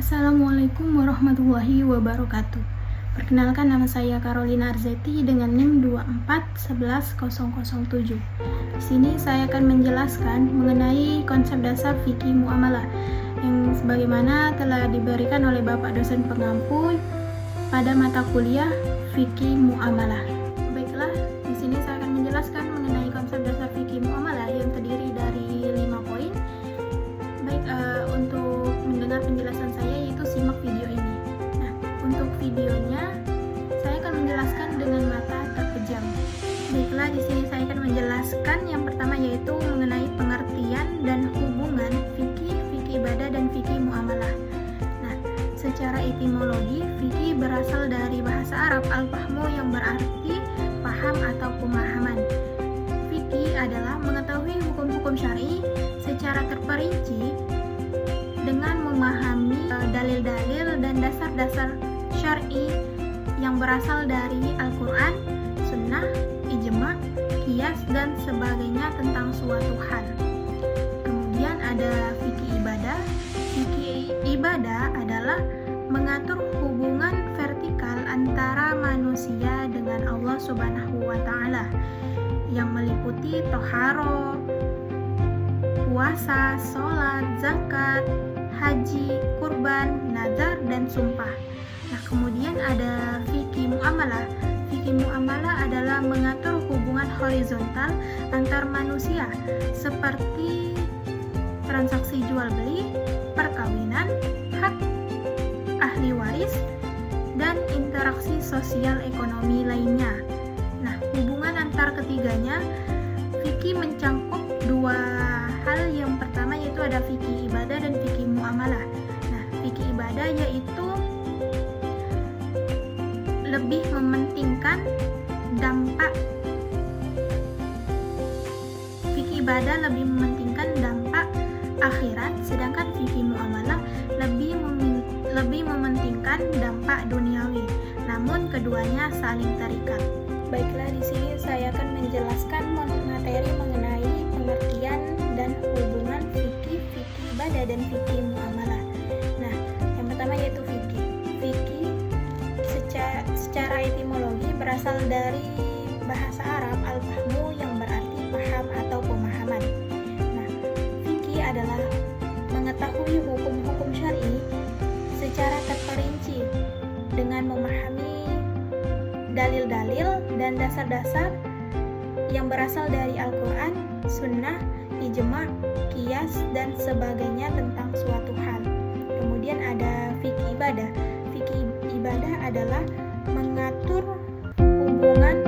Assalamualaikum warahmatullahi wabarakatuh. Perkenalkan, nama saya Carolina Arzeti dengan NIM 2411007. Di sini saya akan menjelaskan mengenai konsep dasar fikih muamalah yang sebagaimana telah diberikan oleh Bapak dosen pengampu pada mata kuliah fikih muamalah. Baiklah, di sini saya akan menjelaskan mengenai konsep dasar fikih muamalah yang terdiri dari 5 poin. Baik, untuk mendengar penjelasan saya yaitu simak video ini. Nah, untuk videonya saya akan menjelaskan dengan mata terpejam. Baiklah, di sini saya akan menjelaskan yang pertama yaitu mengenai pengertian dan hubungan fikih ibadah dan fikih muamalah. Nah, secara etimologi, fikih berasal dari bahasa Arab al-fahmu yang berarti paham atau pemahaman. Fikih adalah mengetahui hukum-hukum syar'i secara terperinci dengan memahami dalil-dalil dan dasar-dasar syar'i yang berasal dari Al-Quran, Sunnah, Ijma', Qiyas, dan sebagainya tentang suatu hal. Kemudian ada fikih ibadah. Fikih ibadah adalah mengatur hubungan vertikal antara manusia dengan Allah Subhanahu wa Ta'ala yang meliputi toharo, puasa, sholat, zakat, haji, kurban, nazar, dan sumpah. Nah, kemudian ada fikih muamalah. Fikih muamalah adalah mengatur hubungan horizontal antar manusia seperti transaksi jual beli, perkawinan, hak ahli waris, dan interaksi sosial ekonomi lainnya. Nah, hubungan antar ketiganya, fikih mencangkup dua hal. Yang pertama yaitu ada fikih ibadah dan fikih muamalah. Nah, fikih ibadah yaitu lebih mementingkan dampak akhirat, sedangkan fikih muamalah lebih mementingkan dampak duniawi. Namun keduanya saling terikat. Baiklah, di sini saya akan menjelaskan materi mengenai pengertian dan hubungan fikih ibadah dan fikih muamalah. Nah, yang pertama yaitu fikih. Fikih secara etimologi berasal dari bahasa Arab al-fahmu yang berarti paham atau pemahaman. Nah, fikih adalah mengetahui hukum-hukum syar'i secara terperinci dengan memahami dalil-dalil dan dasar-dasar yang berasal dari Al-Quran, Sunnah, Ijma', Qiyas, dan sebagainya tentang suatu hal. Kemudian ada fikih ibadah. Fikih ibadah adalah mengatur hubungan